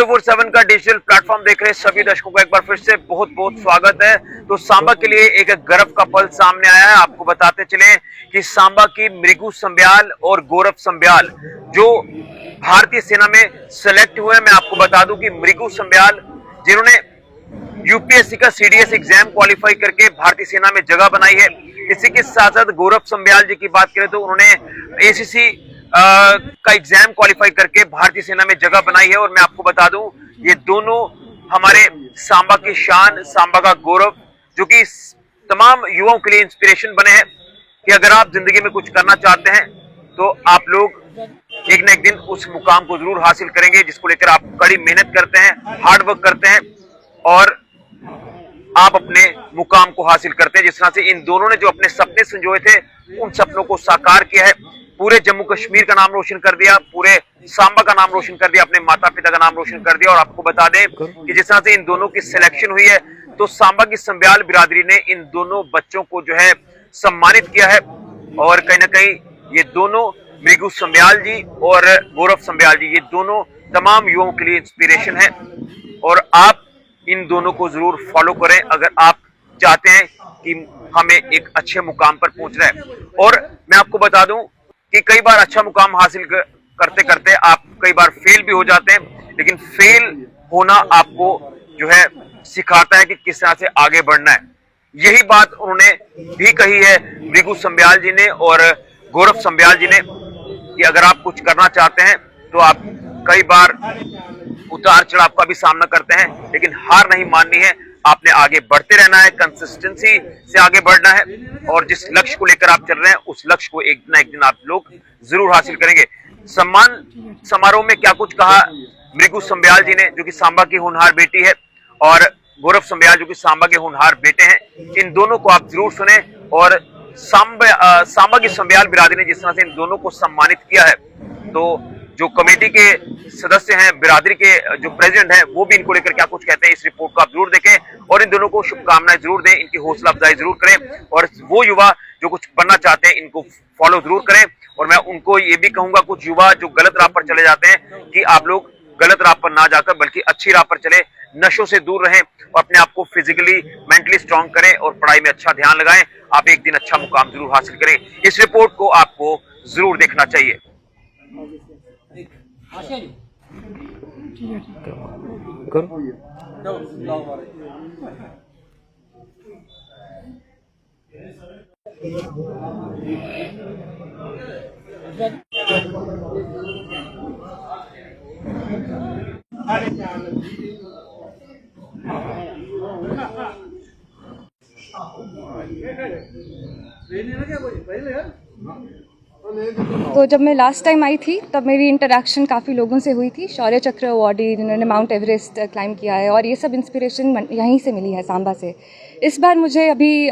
24/7 का digital platform देख रहे सभी दर्शकों का एक बार फिर से बहुत बहुत स्वागत है। तो सांबा के लिए एक गर्व का पल सामने आया है। आपको बताते चले कि सांबा की मृगु संब्याल और गौरव संब्याल जो भारतीय सेना में सेलेक्ट हुए। मैं आपको बता दूं कि मृगु संब्याल जिन्होंने यूपीएससी का सीडीएस एग्जाम क्वालिफाई करके भारतीय सेना में जगह बनाई है। इसी के साथ साथ गौरव संब्याल जी की बात करें तो उन्होंने एसीसी का एग्जाम क्वालिफाई करके भारतीय सेना में जगह बनाई है। और मैं आपको बता दूं ये दोनों हमारे सांबा की शान, सांबा का गौरव, जो कि तमाम युवाओं के लिए इंस्पिरेशन बने हैं कि अगर आप जिंदगी में कुछ करना चाहते हैं तो आप लोग एक न एक दिन उस मुकाम को जरूर हासिल करेंगे, जिसको लेकर आप कड़ी मेहनत करते हैं, हार्ड वर्क करते हैं और आप अपने मुकाम को हासिल करते हैं। जिस तरह से इन दोनों ने जो अपने सपने संजोए थे उन सपनों को साकार किया है, पूरे जम्मू कश्मीर का नाम रोशन कर दिया, पूरे सांबा का नाम रोशन कर दिया, अपने माता पिता का नाम रोशन कर दिया। और आपको बता दें कि जिस तरह से इन दोनों की सिलेक्शन हुई है तो सांबा की संब्याल बिरादरी ने इन दोनों बच्चों को जो है सम्मानित किया है। और कहीं ना कहीं ये दोनों मृगु संब्याल जी और गौरव संब्याल जी, ये दोनों तमाम युवाओं के लिए इंस्पिरेशन है। और आप इन दोनों को जरूर फॉलो करें अगर आप चाहते हैं कि हमें एक अच्छे मुकाम पर पहुंचना है। और मैं आपको बता दूं कि कई बार अच्छा मुकाम हासिल करते करते आप कई बार फेल भी हो जाते हैं, लेकिन फेल होना आपको जो है सिखाता है कि किस तरह से आगे बढ़ना है। यही बात उन्होंने भी कही है मृगु संब्याल जी ने और गौरव संब्याल जी ने कि अगर आप कुछ करना चाहते हैं तो आप कई बार उतार चढ़ाव का भी सामना करते हैं, लेकिन हार नहीं माननी है, आपने आगे बढ़ते रहना है, कंसिस्टेंसी से आगे बढ़ना है और जिस लक्ष्य को लेकर आप चल रहे हैं उस लक्ष्य को एक ना एक दिन आप लोग जरूर हासिल करेंगे। सम्मान समारोह में क्या कुछ कहा मृगु संब्याल जी ने, जो कि सांबा की होनहार बेटी है, और गौरव संब्याल जो कि सांबा के होनहार बेटे हैं। इन दोनों को आप जरूर सुने। और सांबा की संब्याल बिरादरी ने जिस तरह से इन दोनों को सम्मानित किया है, तो जो कमेटी के सदस्य हैं, बिरादरी के जो प्रेसिडेंट हैं, वो भी इनको लेकर क्या कुछ कहते हैं इस रिपोर्ट को आप जरूर देखें और इन दोनों को शुभकामनाएं जरूर दें, इनकी हौसला अफजाई जरूर करें। और वो युवा जो कुछ बनना चाहते हैं इनको फॉलो जरूर करें। और मैं उनको ये भी कहूंगा, कुछ युवा जो गलत राह पर चले जाते हैं, कि आप लोग गलत राह पर ना जाकर बल्कि अच्छी राह पर चले, नशों से दूर रहें और अपने आप को फिजिकली मेंटली स्ट्रांग करें और पढ़ाई में अच्छा ध्यान लगाएं। आप एक दिन अच्छा मुकाम जरूर हासिल करें। इस रिपोर्ट को आपको जरूर देखना चाहिए। तो जब मैं लास्ट टाइम आई थी तब मेरी इंटरेक्शन काफ़ी लोगों से हुई थी, शौर्य चक्र अवॉर्डी जिन्होंने माउंट एवरेस्ट क्लाइम किया है, और ये सब इंस्पिरेशन यहीं से मिली है, सांबा से। इस बार मुझे अभी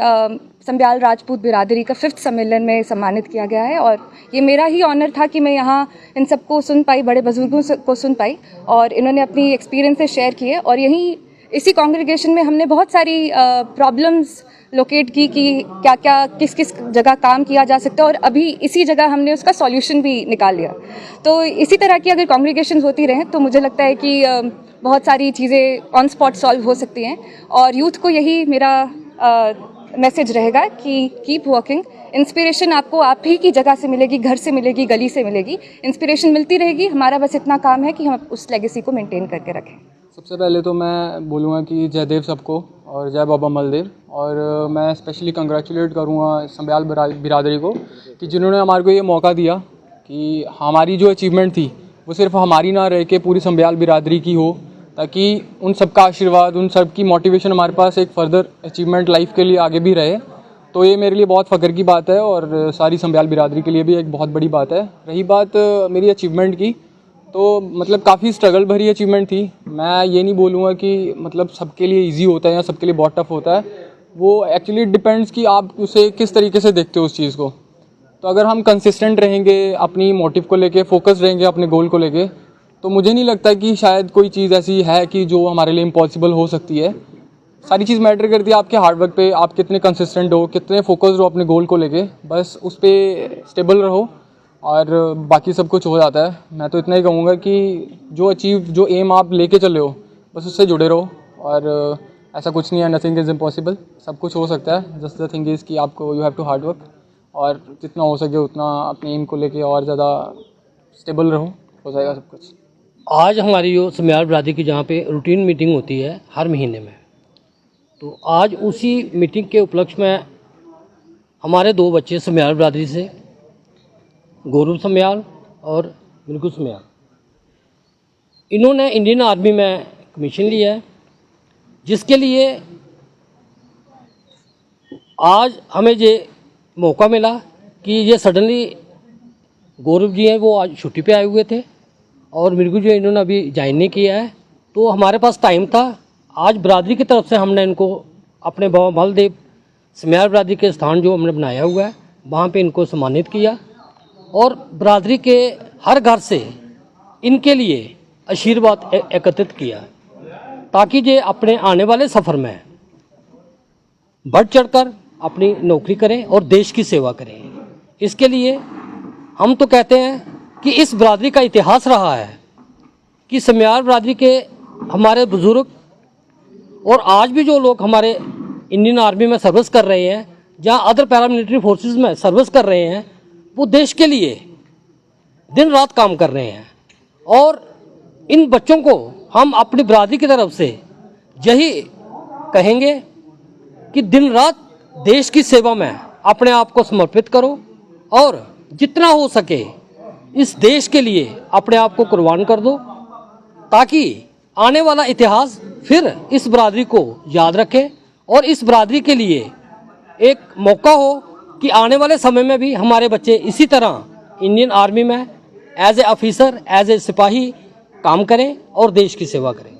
संब्याल राजपूत बिरादरी का 5th सम्मेलन में सम्मानित किया गया है और ये मेरा ही ऑनर था कि मैं यहाँ इन सबको सुन पाई, बड़े बुजुर्गों को सुन पाई और इन्होंने अपनी एक्सपीरियंसेस शेयर किए। और यहीं इसी कांग्रेगेशन में हमने बहुत सारी प्रॉब्लम्स लोकेट की कि क्या क्या किस किस जगह काम किया जा सकता है, और अभी इसी जगह हमने उसका सॉल्यूशन भी निकाल लिया। तो इसी तरह की अगर कांग्रेगेशन होती रहें तो मुझे लगता है कि बहुत सारी चीज़ें ऑन स्पॉट सॉल्व हो सकती हैं। और यूथ को यही मेरा मैसेज रहेगा कि कीप वर्किंग। इंस्पिरेशन आपको आप ही की जगह से मिलेगी, घर से मिलेगी, गली से मिलेगी, इंस्पिरेशन मिलती रहेगी। हमारा बस इतना काम है कि हम उस लेगेसी को मेंटेन करके रखें। सबसे पहले तो मैं बोलूँगा कि जयदेव सबको और जय बाबा मलदेव। और मैं स्पेशली कंग्रेचुलेट करूँगा संब्याल बिरादरी को कि जिन्होंने हमारे को ये मौका दिया कि हमारी जो अचीवमेंट थी वो सिर्फ हमारी ना रह के पूरी संब्याल बिरादरी की हो, ताकि उन सब का आशीर्वाद, उन सब की मोटिवेशन हमारे पास एक फर्दर अचीवमेंट लाइफ के लिए आगे भी रहे। तो ये मेरे लिए बहुत फ़ख्र की बात है और सारी संब्याल बिरादरी के लिए भी एक बहुत बड़ी बात है। रही बात मेरी अचीवमेंट की, तो मतलब काफ़ी स्ट्रगल भरी अचीवमेंट थी। मैं ये नहीं बोलूँगा कि मतलब सबके लिए इजी होता है या सबके लिए बहुत टफ होता है, वो एक्चुअली डिपेंड्स कि आप उसे किस तरीके से देखते हो उस चीज़ को। तो अगर हम कंसिस्टेंट रहेंगे, अपनी मोटिव को लेके फोकस रहेंगे, अपने गोल को लेके, तो मुझे नहीं लगता कि शायद कोई चीज़ ऐसी है कि जो हमारे लिए इम्पॉसिबल हो सकती है। सारी चीज़ मैटर करती है आपके हार्डवर्क पे, आप कितने कंसिस्टेंट हो, कितने फोकस्ड हो अपने गोल को लेके, बस उस पर स्टेबल रहो और बाकी सब कुछ हो जाता है। मैं तो इतना ही कहूँगा कि जो एम आप लेके चल रहे हो बस उससे जुड़े रहो, और ऐसा कुछ नहीं है, नथिंग इज़ इम्पॉसिबल, सब कुछ हो सकता है। जस्ट द थिंग इज़ कि आपको you have to hard work, और जितना हो सके उतना अपने एम को लेके और ज़्यादा स्टेबल रहो, हो जाएगा सब कुछ। आज हमारी जो समयाल बिरादरी की जहाँ पे रूटीन मीटिंग होती है हर महीने में, तो आज उसी मीटिंग के उपलक्ष्य में हमारे 2 बच्चे समयाल बिरादरी से, गौरव समयाल और मृगु समयाल, इन्होंने इंडियन आर्मी में कमीशन लिया है, जिसके लिए आज हमें ये मौका मिला कि ये सडनली गौरव जी हैं वो आज छुट्टी पे आए हुए थे और मृगु जी इन्होंने अभी ज्वाइन नहीं किया है, तो हमारे पास टाइम था। आज बिरादरी की तरफ से हमने इनको अपने बाबा बलदेव समयाल बिरादरी के स्थान जो हमने बनाया हुआ है वहाँ पे इनको सम्मानित किया, और बिरादरी के हर घर से इनके लिए आशीर्वाद एकत्रित किया, ताकि ये अपने आने वाले सफ़र में बढ़ चढ़कर अपनी नौकरी करें और देश की सेवा करें। इसके लिए हम तो कहते हैं कि इस बिरादरी का इतिहास रहा है कि समयाल बिरादरी के हमारे बुज़ुर्ग और आज भी जो लोग हमारे इंडियन आर्मी में सर्विस कर रहे हैं, जहाँ अदर पैरामिलिट्री फोर्सेस में सर्विस कर रहे हैं, वो देश के लिए दिन रात काम कर रहे हैं। और इन बच्चों को हम अपनी बिरादरी की तरफ से यही कहेंगे कि दिन रात देश की सेवा में अपने आप को समर्पित करो और जितना हो सके इस देश के लिए अपने आप को कुर्बान कर दो, ताकि आने वाला इतिहास फिर इस बिरादरी को याद रखे और इस बिरादरी के लिए एक मौका हो कि आने वाले समय में भी हमारे बच्चे इसी तरह इंडियन आर्मी में as a officer, as a सिपाही काम करें और देश की सेवा करें।